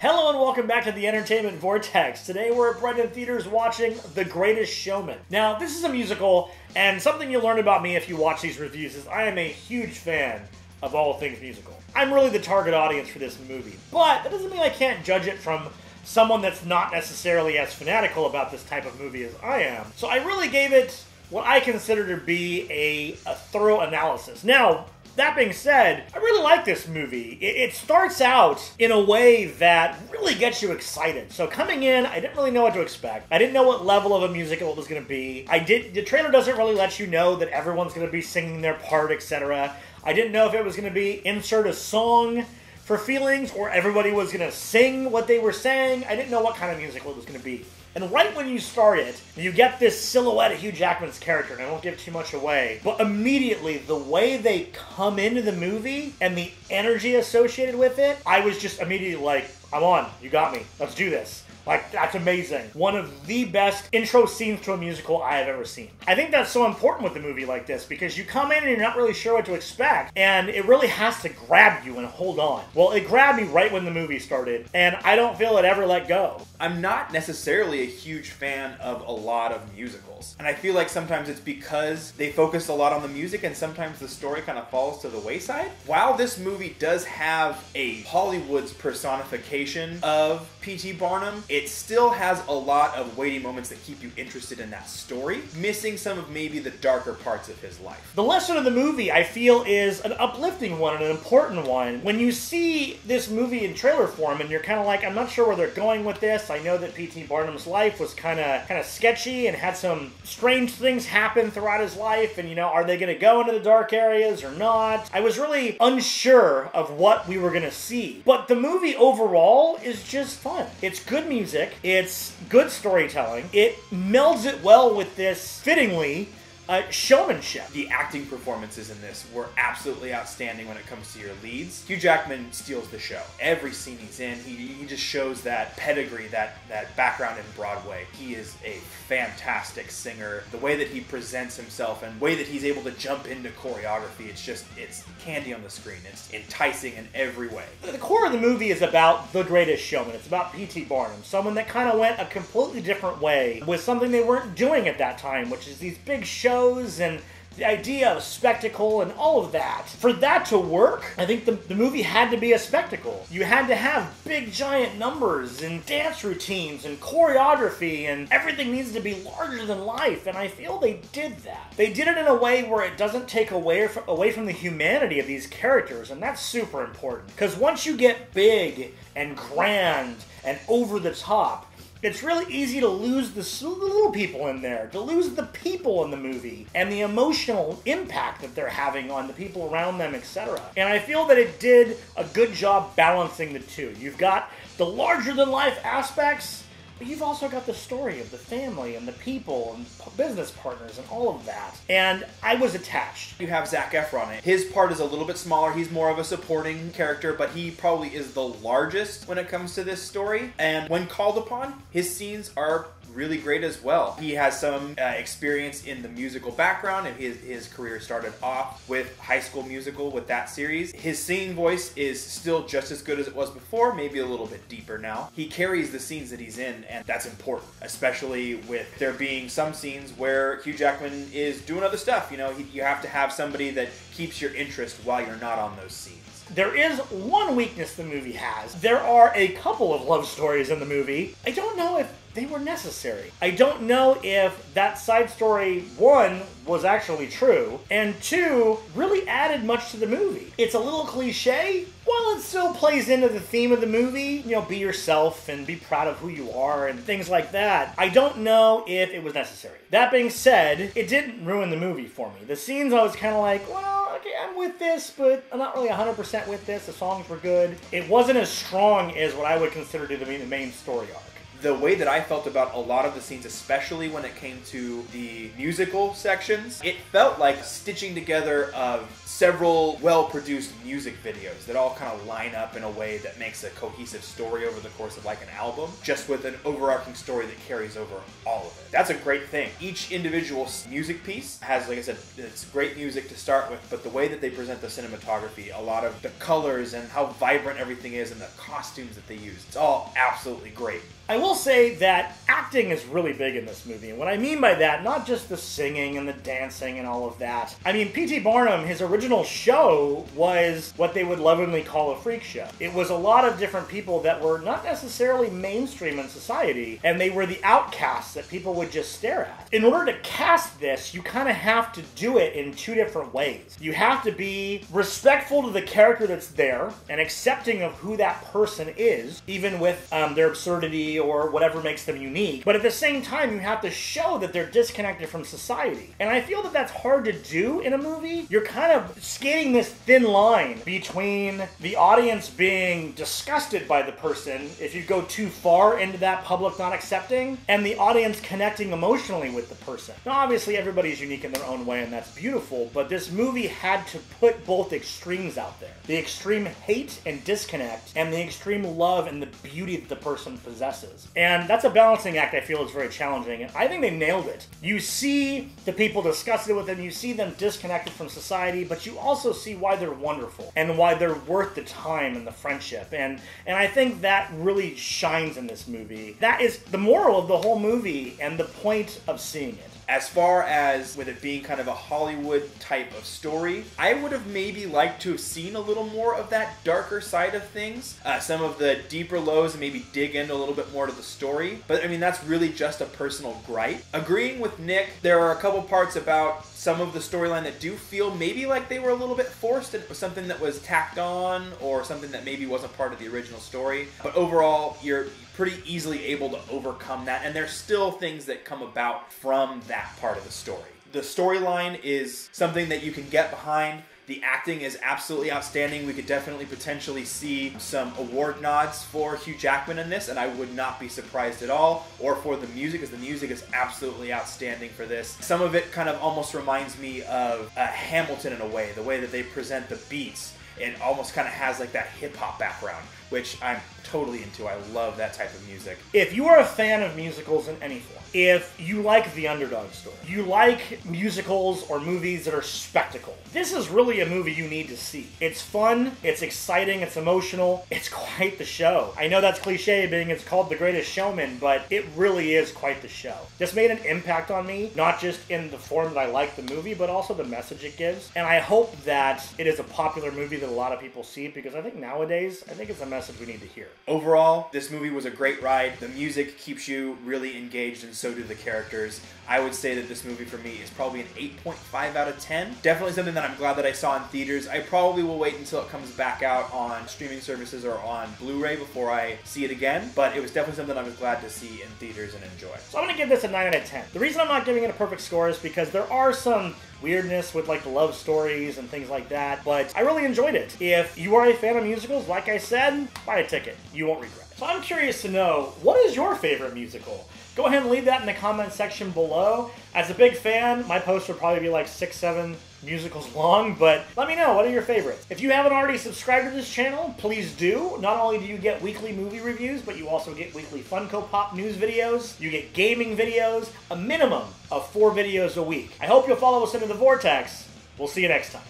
Hello and welcome back to the Entertainment Vortex. Today we're at Brendan Theaters watching The Greatest Showman. Now, this is a musical, and something you'll learn about me if you watch these reviews is I am a huge fan of all things musical. I'm really the target audience for this movie, but that doesn't mean I can't judge it from someone that's not necessarily as fanatical about this type of movie as I am. So I really gave it what I consider to be a thorough analysis. Now, that being said, I really like this movie. It starts out in a way that really gets you excited. So coming in, I didn't really know what to expect. I didn't know what level of a musical it was going to be. The trailer doesn't really let you know that everyone's going to be singing their part, etc. I didn't know if it was going to be insert a song for feelings or everybody was going to sing what they were saying. I didn't know what kind of musical it was going to be. And right when you start it, you get this silhouette of Hugh Jackman's character, and I won't give too much away, but immediately, the way they come into the movie and the energy associated with it, I was just immediately like, I'm on, you got me, let's do this. Like, that's amazing. One of the best intro scenes to a musical I have ever seen. I think that's so important with a movie like this because you come in and you're not really sure what to expect, and it really has to grab you and hold on. Well, it grabbed me right when the movie started, and I don't feel it ever let go. I'm not necessarily a huge fan of a lot of musicals, and I feel like sometimes it's because they focus a lot on the music and sometimes the story kind of falls to the wayside. While this movie does have a Hollywood's personification of P.T. Barnum, it still has a lot of weighty moments that keep you interested in that story, missing some of maybe the darker parts of his life. The lesson of the movie, I feel, is an uplifting one and an important one. When you see this movie in trailer form and you're kind of like, I'm not sure where they're going with this. I know that P.T. Barnum's life was kind of sketchy and had some strange things happen throughout his life, and are they going to go into the dark areas or not? I was really unsure of what we were going to see. But the movie overall is just fun. It's good music. It's good storytelling. It melds it well with this, fittingly, showmanship. The acting performances in this were absolutely outstanding when it comes to your leads. Hugh Jackman steals the show. Every scene he's in, he just shows that pedigree, that background in Broadway. He is a fantastic singer. The way that he presents himself and the way that he's able to jump into choreography, it's candy on the screen. It's enticing in every way. The core of the movie is about The Greatest Showman. It's about P.T. Barnum, someone that kind of went a completely different way with something they weren't doing at that time, which is these big shows and the idea of spectacle and all of that. For that to work, I think the movie had to be a spectacle. You had to have big giant numbers and dance routines and choreography, and everything needs to be larger than life, and I feel they did that. They did it in a way where it doesn't take away from the humanity of these characters, and that's super important. Because once you get big and grand and over the top, it's really easy to lose the little people in there, to lose the people in the movie, and the emotional impact that they're having on the people around them, etc. And I feel that it did a good job balancing the two. You've got the larger-than-life aspects, but you've also got the story of the family and the people and business partners and all of that. And I was attached. You have Zac Efron. His part is a little bit smaller. He's more of a supporting character, but he probably is the largest when it comes to this story. And when called upon, his scenes are really great as well. He has some experience in the musical background, and his career started off with High School Musical with that series. His singing voice is still just as good as it was before, maybe a little bit deeper now. He carries the scenes that he's in, and that's important, especially with there being some scenes where Hugh Jackman is doing other stuff. You have to have somebody that keeps your interest while you're not on those scenes. There is one weakness the movie has. There are a couple of love stories in the movie. I don't know if they were necessary. I don't know if that side story, one, was actually true, and two, really added much to the movie. It's a little cliche, while it still plays into the theme of the movie, be yourself and be proud of who you are and things like that. I don't know if it was necessary. That being said, it didn't ruin the movie for me. The scenes I was kind of like, well, okay, I'm with this, but I'm not really 100% with this. The songs were good. It wasn't as strong as what I would consider to be the main story arc. the way that I felt about a lot of the scenes, especially when it came to the musical sections, it felt like stitching together of several well-produced music videos that all kind of line up in a way that makes a cohesive story over the course of like an album, just with an overarching story that carries over all of it. That's a great thing. Each individual music piece has, like I said, it's great music to start with, but the way that they present the cinematography, a lot of the colors and how vibrant everything is and the costumes that they use, it's all absolutely great. I will say that acting is really big in this movie, and what I mean by that, not just the singing and the dancing and all of that. I mean, P.T. Barnum, his original show was what they would lovingly call a freak show. It was a lot of different people that were not necessarily mainstream in society, and they were the outcasts that people would just stare at. In order to cast this, you kind of have to do it in two different ways. You have to be respectful to the character that's there and accepting of who that person is, even with their absurdity or whatever makes them unique. But at the same time, you have to show that they're disconnected from society. And I feel that that's hard to do in a movie. You're kind of skating this thin line between the audience being disgusted by the person, if you go too far into that public not accepting, and the audience connecting emotionally with the person. Now, obviously, everybody's unique in their own way, and that's beautiful, but this movie had to put both extremes out there. The extreme hate and disconnect, and the extreme love and the beauty that the person possesses. And that's a balancing act I feel is very challenging, and I think they nailed it. You see the people disgusted with them, you see them disconnected from society, but you also see why they're wonderful, and why they're worth the time and the friendship, and I think that really shines in this movie. That is the moral of the whole movie, and the point of seeing it. As far as with it being kind of a Hollywood type of story, I would have maybe liked to have seen a little more of that darker side of things. Some of the deeper lows and maybe dig in a little bit more to the story. But I mean, that's really just a personal gripe. Agreeing with Nick, there are a couple parts about some of the storyline that do feel maybe like they were a little bit forced and it was something that was tacked on or something that maybe wasn't part of the original story. But overall, you're pretty easily able to overcome that, and there's still things that come about from that part of the story. The storyline is something that you can get behind. The acting is absolutely outstanding. We could definitely potentially see some award nods for Hugh Jackman in this, and I would not be surprised at all. Or for the music, because the music is absolutely outstanding for this. Some of it kind of almost reminds me of Hamilton in a way, the way that they present the beats. It almost kind of has like that hip-hop background, which I'm totally into. I love that type of music. If you are a fan of musicals in any form, if you like the underdog story, you like musicals or movies that are spectacle, this is really a movie you need to see. It's fun, it's exciting, it's emotional, it's quite the show. I know that's cliche being it's called The Greatest Showman, but it really is quite the show. This made an impact on me, not just in the form that I like the movie, but also the message it gives. And I hope that it is a popular movie that a lot of people see, because I think nowadays, I think it's a message we need to hear. Overall, this movie was a great ride. The music keeps you really engaged, and so do the characters. I would say that this movie for me is probably an 8.5 out of 10. Definitely something that I'm glad that I saw in theaters. I probably will wait until it comes back out on streaming services or on Blu-ray before I see it again, but it was definitely something I was glad to see in theaters and enjoy. So I'm going to give this a 9 out of 10. The reason I'm not giving it a perfect score is because there are some weirdness with like the love stories and things like that, but I really enjoyed it. If you are a fan of musicals, like I said, buy a ticket. You won't regret it. So I'm curious to know, what is your favorite musical? Go ahead and leave that in the comment section below. As a big fan, my post would probably be like 6-7 musicals long, but let me know, what are your favorites? If you haven't already subscribed to this channel, please do. Not only do you get weekly movie reviews, but you also get weekly Funko Pop news videos, you get gaming videos, a minimum of 4 videos a week. I hope you'll follow us into the Vortex. We'll see you next time.